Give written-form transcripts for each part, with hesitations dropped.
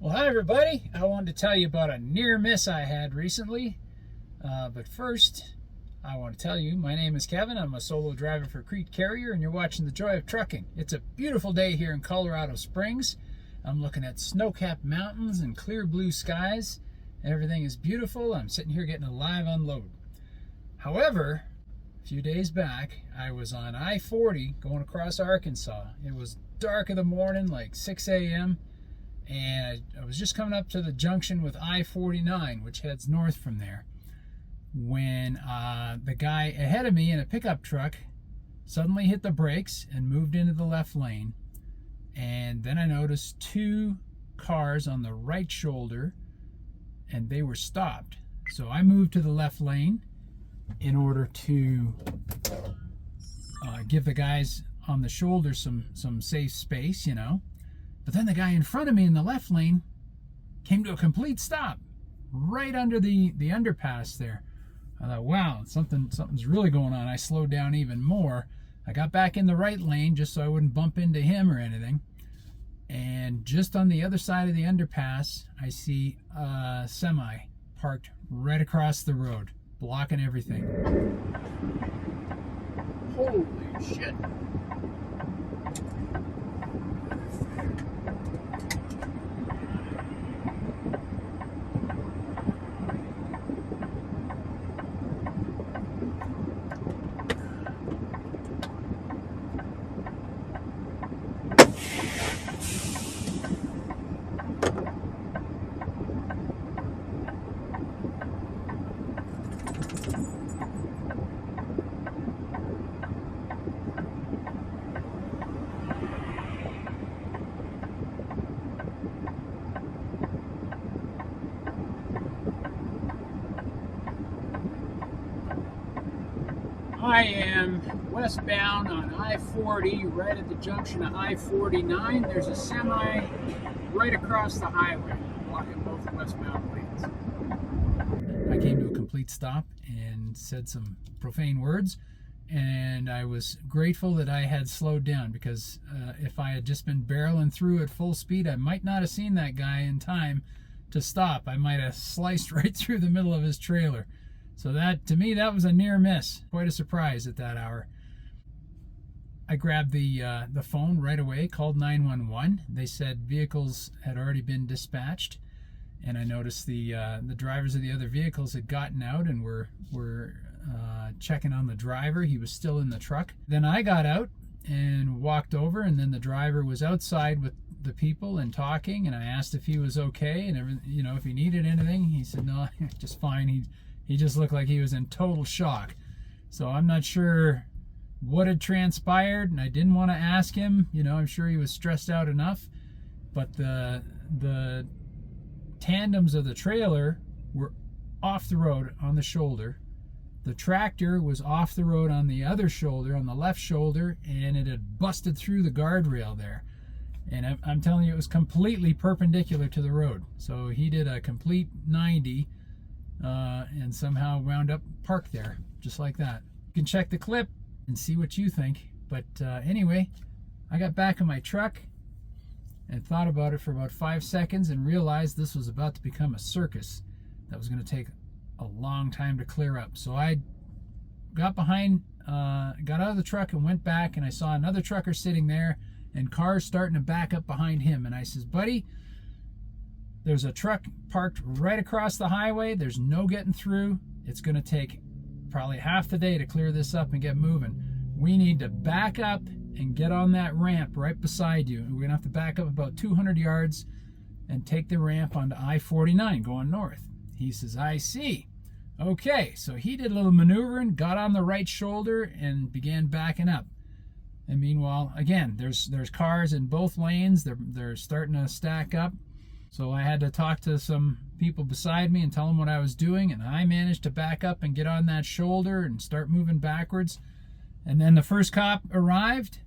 Well, hi everybody. I wanted to tell you about a near miss I had recently. But first, I want to tell you, my name is Kevin. I'm a solo driver for Crete Carrier, and you're watching The Joy of Trucking. It's a beautiful day here in Colorado Springs. I'm looking at snow-capped mountains and clear blue skies. Everything is beautiful. I'm sitting here getting a live unload. However, a few days back, I was on I-40 going across Arkansas. It was dark in the morning, like 6 a.m., and I was just coming up to the junction with I-49, which heads north from there, when the guy ahead of me in a pickup truck suddenly hit the brakes and moved into the left lane. And then I noticed two cars on the right shoulder, and they were stopped. So I moved to the left lane in order to give the guys on the shoulder some safe space, you know. But then the guy in front of me in the left lane came to a complete stop right under the underpass there. I thought, wow, something's really going on. I slowed down even more. I got back in the right lane just so I wouldn't bump into him or anything. And just on the other side of the underpass, I see a semi parked right across the road, blocking everything. Holy shit. I am westbound on I-40, right at the junction of I-49. There's a semi right across the highway, blocking both westbound lanes. I came to a complete stop and said some profane words, and I was grateful that I had slowed down, because if I had just been barreling through at full speed, I might not have seen that guy in time to stop. I might have sliced right through the middle of his trailer. So that, to me, that was a near miss. Quite a surprise at that hour. I grabbed the phone right away, called 911. They said vehicles had already been dispatched, and I noticed the drivers of the other vehicles had gotten out and were checking on the driver. He was still in the truck. Then I got out and walked over, and then the driver was outside with the people and talking, and I asked if he was okay and you know, if he needed anything. He said no, just fine. He just looked like he was in total shock. So I'm not sure what had transpired, and I didn't want to ask him. You know, I'm sure he was stressed out enough. But the tandems of the trailer were off the road on the shoulder. The tractor was off the road on the other shoulder, on the left shoulder, and it had busted through the guardrail there. And I'm telling you, it was completely perpendicular to the road. So he did a complete 90. And somehow wound up parked there, just like that. You can check the clip and see what you think. But anyway, I got back in my truck and thought about it for about 5 seconds and realized this was about to become a circus that was going to take a long time to clear up. So I got behind, got out of the truck and went back, and I saw another trucker sitting there and cars starting to back up behind him. And I says, buddy, there's a truck parked right across the highway. There's no getting through. It's going to take probably half the day to clear this up and get moving. We need to back up and get on that ramp right beside you. We're going to have to back up about 200 yards and take the ramp onto I-49 going north. He says, I see. Okay, so he did a little maneuvering, got on the right shoulder, and began backing up. And meanwhile, again, there's cars in both lanes. They're starting to stack up. So I had to talk to some people beside me and tell them what I was doing, and I managed to back up and get on that shoulder and start moving backwards. And then the first cop arrived,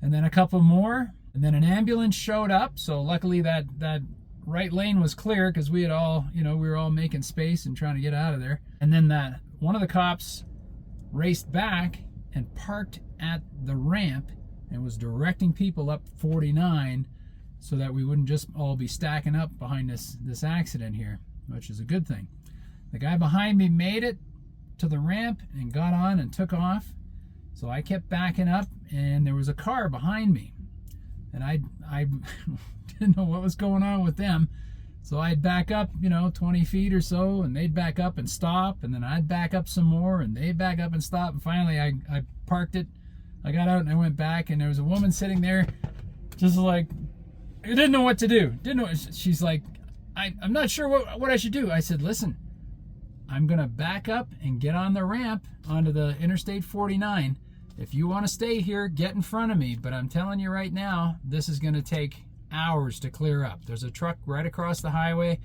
and then a couple more, and then an ambulance showed up. So luckily that right lane was clear, because we had all, you know, we were all making space and trying to get out of there. And then one of the cops raced back and parked at the ramp and was directing people up 49 so that we wouldn't just all be stacking up behind this accident here, which is a good thing. The guy behind me made it to the ramp and got on and took off. So I kept backing up, and there was a car behind me. And I didn't know what was going on with them. So I'd back up, 20 feet or so, and they'd back up and stop, and then I'd back up some more, and they'd back up and stop. And finally I parked it. I got out and I went back, and there was a woman sitting there just like, I didn't know what to do. She's like, I'm not sure what I should do. I said, listen, I'm gonna back up and get on the ramp onto the Interstate 49. If you want to stay here, get in front of me. But I'm telling you right now, this is gonna take hours to clear up. There's a truck right across the highway,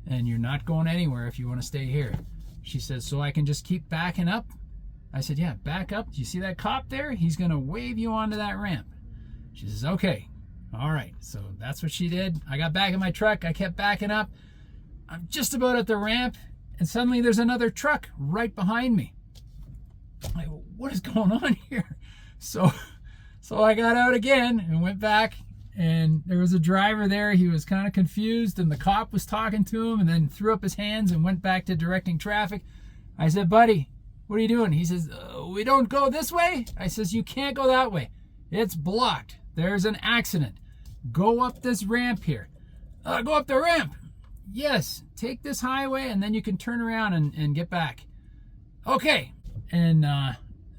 and you're not going anywhere if you want to stay here. She says, so I can just keep backing up? I said, yeah, back up. Do you see that cop there? He's gonna wave you onto that ramp. She says, okay. All right, so that's what she did. I got back in my truck. I kept backing up. I'm just about at the ramp, and suddenly there's another truck right behind me. I'm like, what is going on here? So I got out again and went back, and there was a driver there. He was kind of confused, and the cop was talking to him, and then threw up his hands and went back to directing traffic. I said, buddy, what are you doing? He says, we don't go this way. I says, you can't go that way. It's blocked. There's an accident. Go up this ramp here. Go up the ramp. Yes, take this highway, and then you can turn around and get back. Okay. And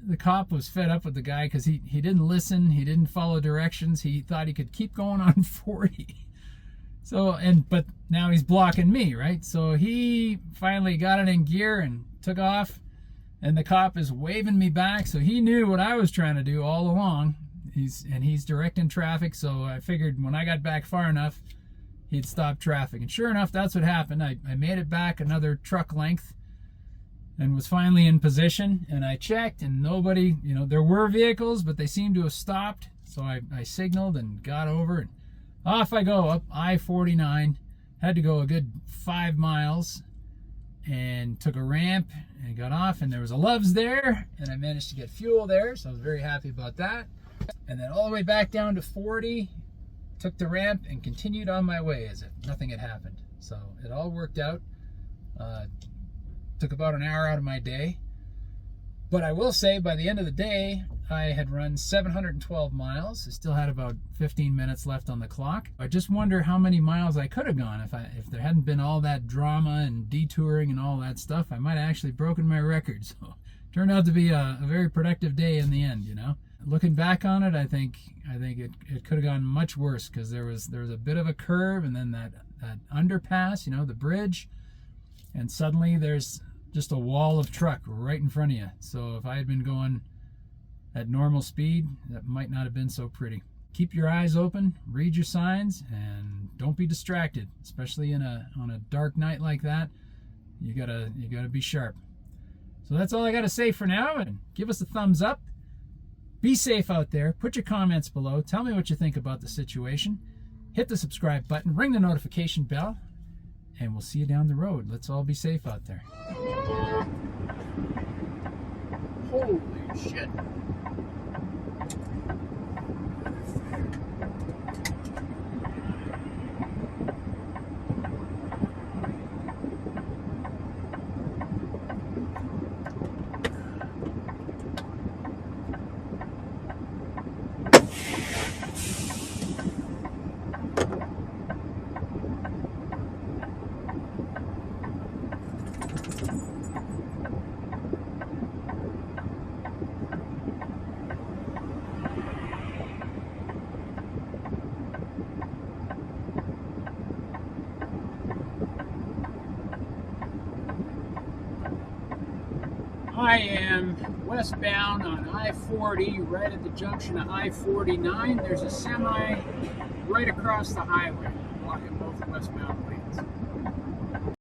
the cop was fed up with the guy because he didn't listen. He didn't follow directions. He thought he could keep going on 40. But now he's blocking me, right? So he finally got it in gear and took off, and the cop is waving me back. So he knew what I was trying to do all along. He's directing traffic, so I figured when I got back far enough, he'd stop traffic. And sure enough, that's what happened. I made it back another truck length and was finally in position, and I checked, and nobody, there were vehicles, but they seemed to have stopped. So I signaled and got over, and off I go up I-49. Had to go a good 5 miles and took a ramp and got off, and there was a Love's there, and I managed to get fuel there, so I was very happy about that. And then all the way back down to 40, took the ramp and continued on my way as if nothing had happened. So it all worked out. Took about an hour out of my day. But I will say, by the end of the day, I had run 712 miles. I still had about 15 minutes left on the clock. I just wonder how many miles I could have gone if there hadn't been all that drama and detouring and all that stuff. I might have actually broken my record. So it turned out to be a very productive day in the end, Looking back on it, I think it could have gone much worse, because there was a bit of a curve, and then that underpass, the bridge, and suddenly there's just a wall of truck right in front of you. So if I had been going at normal speed, that might not have been so pretty. Keep your eyes open, read your signs, and don't be distracted, especially on a dark night like that. You gotta be sharp. So that's all I gotta say for now, and give us a thumbs up. Be safe out there. Put your comments below. Tell me what you think about the situation. Hit the subscribe button. Ring the notification bell. And we'll see you down the road. Let's all be safe out there. Holy shit. I am westbound on I-40, right at the junction of I-49. There's a semi right across the highway, blocking both westbound lanes.